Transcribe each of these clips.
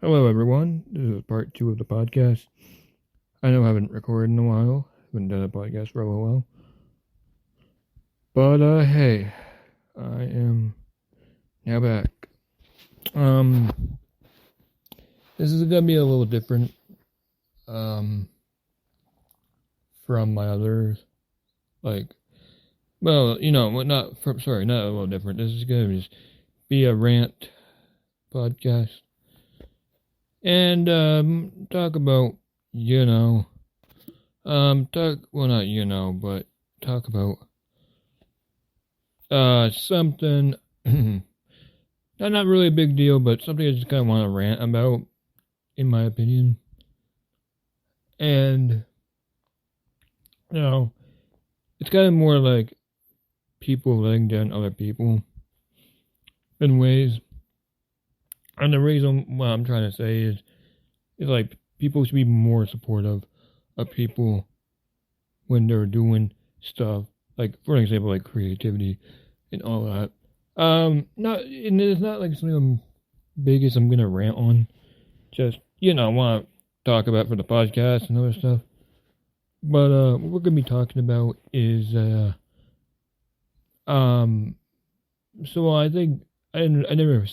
Hello, everyone. This is part two of the podcast. I know I haven't recorded in a while. Haven't done a podcast for a little while. But, hey, I am now back. This is gonna be a little different, from my others. Like, well, not a little different. This is gonna just be a rant podcast. And, talk about, but talk about something not really a big deal, but something I just kind of want to rant about, in my opinion. And it's kind of more like people letting down other people in ways. And the reason what I'm trying to say is like people should be more supportive of people when they're doing stuff, like for example, like creativity and all that. And it's not like something big as I'm gonna rant on. Just want to talk about for the podcast and other stuff. But what we're gonna be talking about is So I think I never.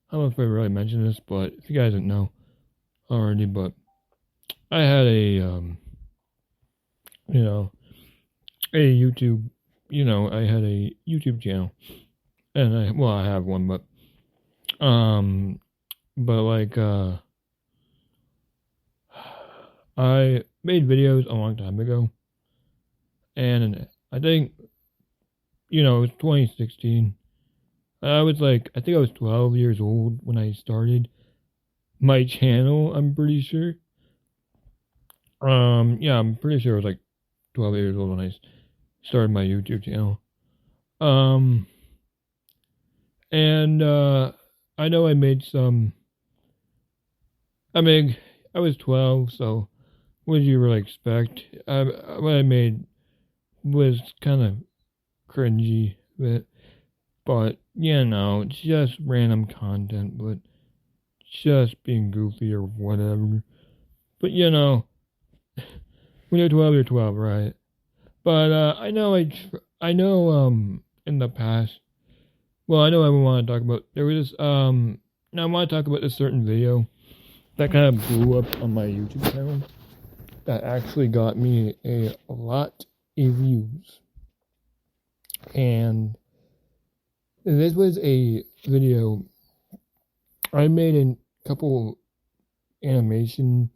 I don't know if I really mentioned this, but if you guys didn't know already, but I had a YouTube, I had a YouTube channel, and I have one, but like, I made videos a long time ago, and I think, it was 2016. I think I was 12 years old when I started my channel, I'm pretty sure. Yeah, I'm pretty sure I was like 12 years old when I started my YouTube channel. And I know I was 12, so what did you really expect? What I made was kind of cringy, but it's just random content, but just being goofy or whatever. But when you're 12, you're 12, right? But I know in the past, well, I know I want to talk about, there was now I want to talk about this certain video that kind of blew up on my YouTube channel that actually got me a lot of views. And this was a video I made a couple animation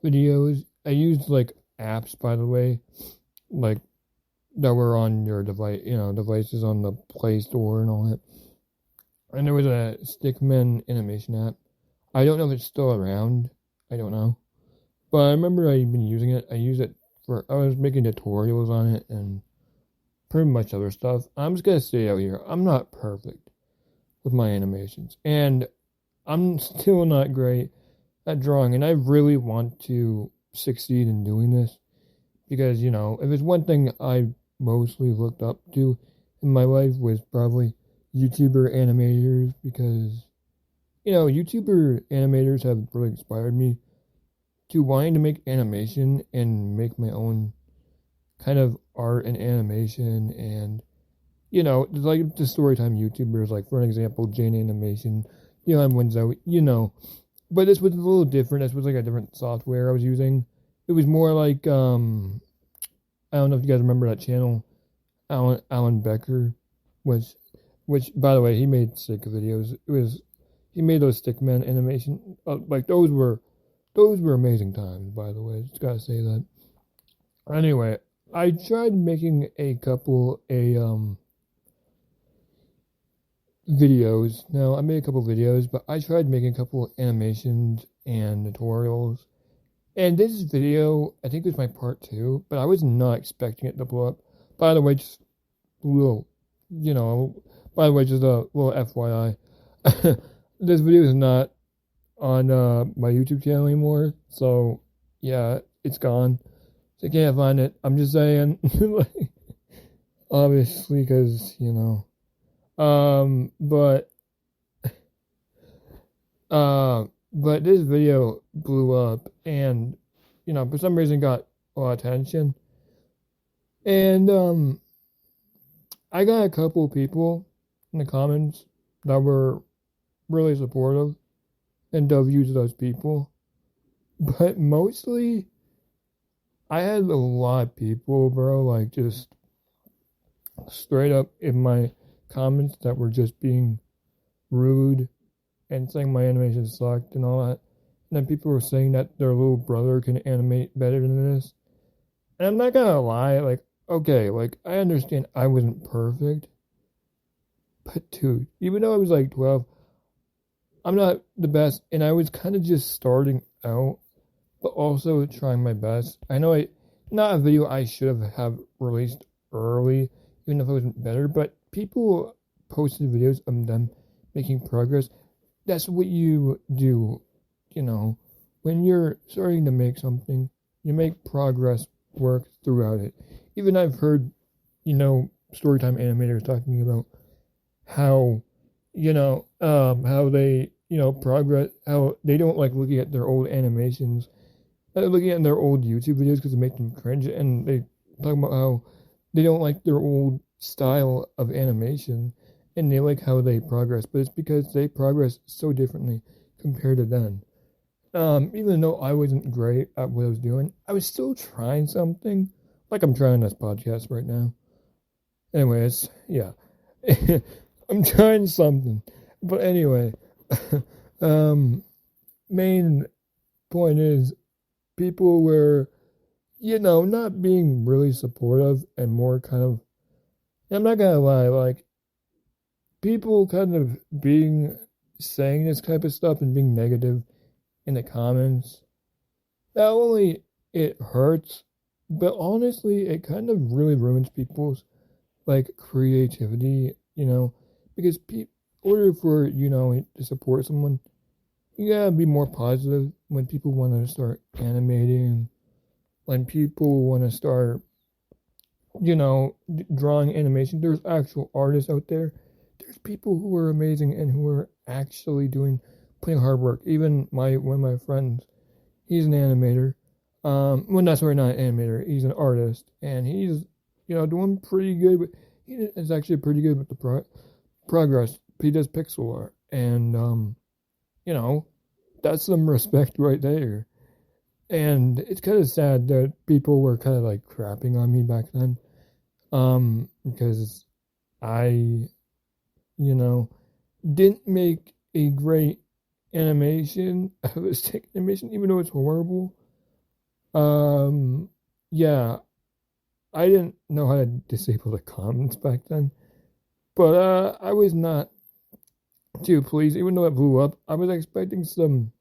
videos. I used like apps, by the way, like that were on your device, devices on the Play Store and all that. And there was a Stickman animation app. I don't know if it's still around. I don't know. But I remember I've been using it. I was making tutorials on it and pretty much other stuff. I'm just going to say out here, I'm not perfect with my animations. And I'm still not great at drawing. And I really want to succeed in doing this. Because, if there's one thing I mostly looked up to in my life was probably YouTuber animators. Because, YouTuber animators have really inspired me to wanting to make animation and make my own kind of art and animation. And like the storytime YouTubers, like for an example, Jane Animation, I'm Winzo, but this was a little different. This was like a different software I was using. It was more like I don't know if you guys remember that channel, Alan Becker, which by the way, he made sick videos. He made those Stickman animation, like those were amazing times, by the way. Just gotta say that. Anyway, I tried making a couple videos. Now I made a couple videos, but I tried making a couple animations and tutorials. And this video, I think, was my part 2, but I was not expecting it to blow up. By the way, just a little, just a little FYI. This video is not on my YouTube channel anymore, so yeah, it's gone. So I can't find it. I'm just saying, obviously, because but But this video blew up and, for some reason got a lot of attention. And I got a couple people in the comments that were really supportive and W to those people. But mostly, I had a lot of people, bro, like just straight up in my comments that were just being rude and saying my animation sucked and all that. And then people were saying that their little brother can animate better than this. And I'm not gonna lie, like, okay, like, I understand I wasn't perfect. But dude, even though I was like 12, I'm not the best. And I was kind of just starting out, but also trying my best. I know not a video I should have released early, even if I wasn't better, but people posted videos of them making progress. That's what you do, when you're starting to make something, you make progress work throughout it. Even I've heard, storytime animators talking about how, how they, progress, how they don't like looking at their old animations, looking at their old YouTube videos because it makes them cringe, and they talk about how they don't like their old style of animation, and they like how they progress, but it's because they progress so differently compared to then. Even though I wasn't great at what I was doing, I was still trying something, like I'm trying this podcast right now. Anyways, yeah. I'm trying something. But anyway, main point is people were, not being really supportive and more kind of, I'm not gonna lie, like, people kind of saying this type of stuff and being negative in the comments, not only it hurts, but honestly, it kind of really ruins people's, like, creativity, because in order for, to support someone, you gotta be more positive when people want to start animating, when people want to start, drawing animation. There's actual artists out there. There's people who are amazing and who are actually putting hard work. Even one of my friends, he's an animator. Well, not an animator. He's an artist, and he's, doing pretty good. But he is actually pretty good with the progress. He does pixel art, and that's some respect right there. And it's kind of sad that people were kind of like crapping on me back then, because I, didn't make a great animation, a realistic animation, even though it's horrible. Yeah, I didn't know how to disable the comments back then, but I was not too pleased, even though it blew up. I was expecting some,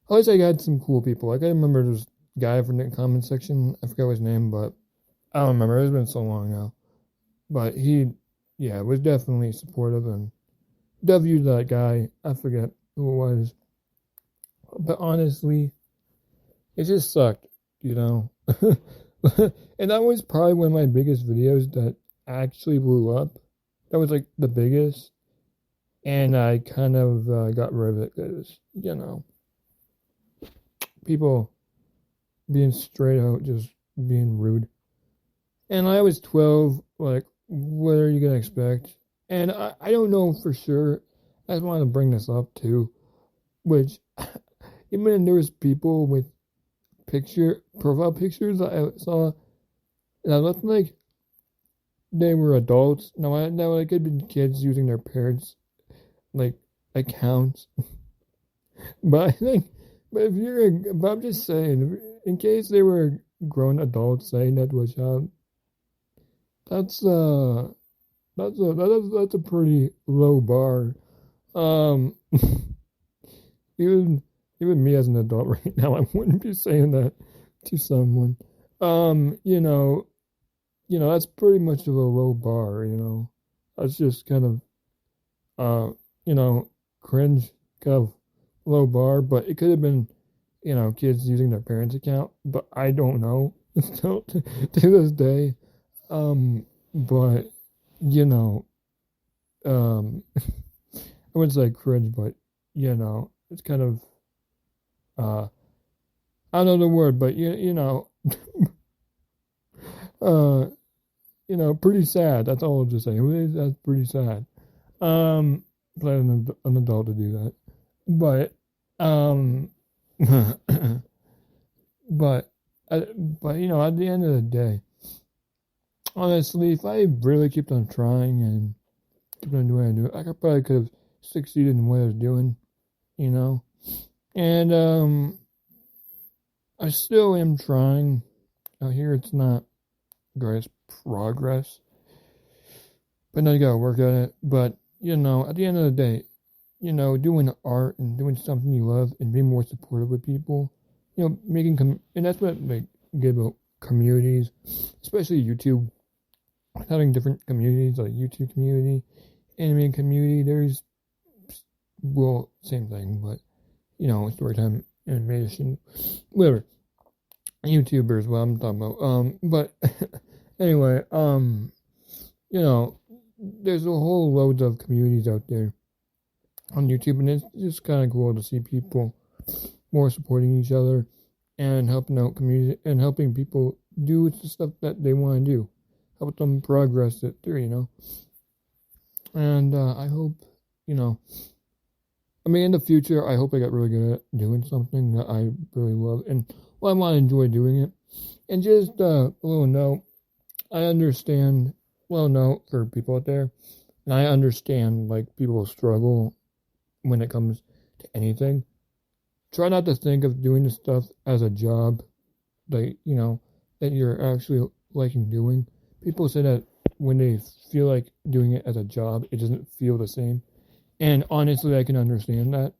at least I had some cool people. Like, I remember this guy from the comment section. I forgot his name, but I don't remember. It's been so long now. But he, was definitely supportive, and W that guy. I forget who it was. But honestly, it just sucked, And that was probably one of my biggest videos that actually blew up. That was like the biggest. And I kind of got rid of it because, people being straight out, just being rude. And I was 12, like, what are you going to expect? And I don't know for sure. I just wanted to bring this up too, which, even there was people with profile pictures that I saw, and I looked like they were adults. No, it could have been kids using their parents' like accounts. But I'm just saying, in case they were grown adults saying that to a child, that's a pretty low bar. Even me as an adult right now, I wouldn't be saying that to someone. That's pretty much of a low bar, That's just kind of, cringe, kind of low bar, but it could have been, kids using their parents' account, but I don't know still to this day. But, I wouldn't say cringe, but it's kind of I don't know the word, but uh, pretty sad. That's all I'll just say. That's pretty sad. For an adult to do that, but but at the end of the day, honestly, if I really kept on trying and kept on doing what I do, I probably could have succeeded in what I was doing, and I still am trying. Out here, it's not great progress, but now you gotta work at it. But at the end of the day, doing art and doing something you love and being more supportive with people, and that's what like good about communities, especially YouTube, having different communities like YouTube community, anime community. There's same thing, but storytime animation, whatever. YouTubers, what I'm talking about. But anyway, there's a whole loads of communities out there on YouTube, and it's just kind of cool to see people more supporting each other and helping out community and helping people do the stuff that they want to do, help them progress it through, And I hope, in the future, I hope I get really good at doing something that I really love and I want to enjoy doing it. And just a little note, I understand, note for people out there, and I understand, like, people struggle when it comes to anything. Try not to think of doing this stuff as a job, like, that you're actually liking doing. People say that when they feel like doing it as a job, it doesn't feel the same. And honestly, I can understand that.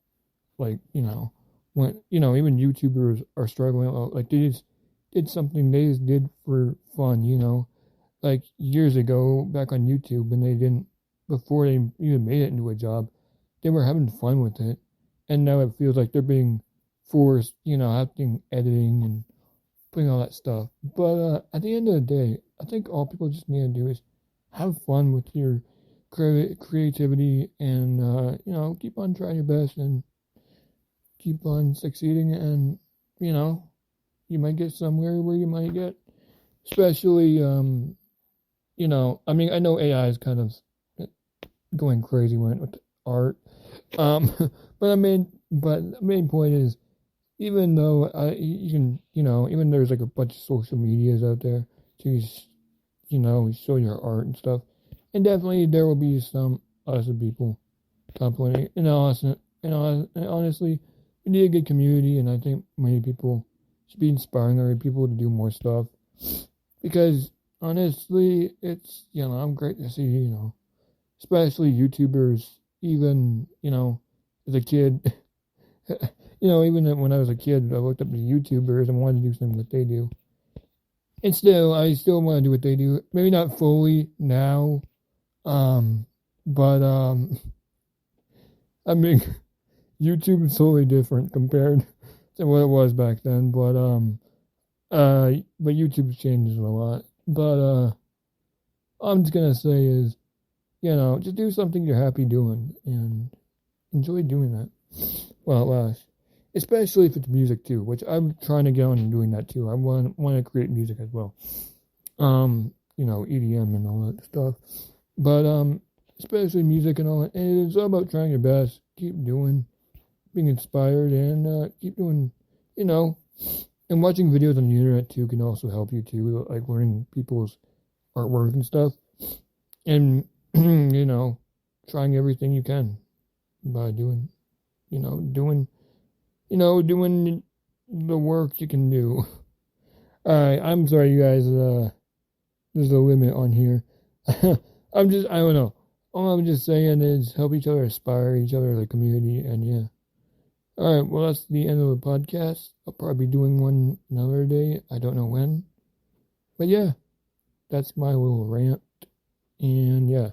Like, when, even YouTubers are struggling, like, they just did something they just did for fun, like years ago back on YouTube when they didn't, before they even made it into a job, they were having fun with it. And now it feels like they're being forced, having editing and putting all that stuff. But at the end of the day, I think all people just need to do is have fun with your creativity and, keep on trying your best and keep on succeeding. And, you might get somewhere where you might get, especially, I know AI is kind of going crazy with art. But the main point is, even though you can, even there's like a bunch of social medias out there to, show your art and stuff, and definitely there will be some other people complaining. And honestly, we need a good community, and I think many people should be inspiring other people to do more stuff, because honestly, it's I'm great to see especially YouTubers, even as a kid. Even when I was a kid, I looked up to YouTubers and wanted to do something what they do. And still, I still want to do what they do. Maybe not fully now, but YouTube is totally different compared to what it was back then. But YouTube changes a lot. But all I'm just gonna say is, just do something you're happy doing and enjoy doing that. Well, at last. Especially if it's music too, which I'm trying to get on and doing that too. I want to create music as well. EDM and all that stuff. But especially music and all that. And it's all about trying your best. Keep doing, being inspired, and keep doing, and watching videos on the internet too can also help you too, like learning people's artwork and stuff. And trying everything you can by doing doing the work you can do. Alright, I'm sorry, you guys, there's a limit on here. I don't know. All I'm just saying is help each other, inspire each other as a community, and yeah. Alright, well, that's the end of the podcast. I'll probably be doing one another day. I don't know when. But yeah, that's my little rant. And yeah,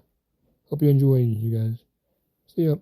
hope you enjoy, you guys. See ya.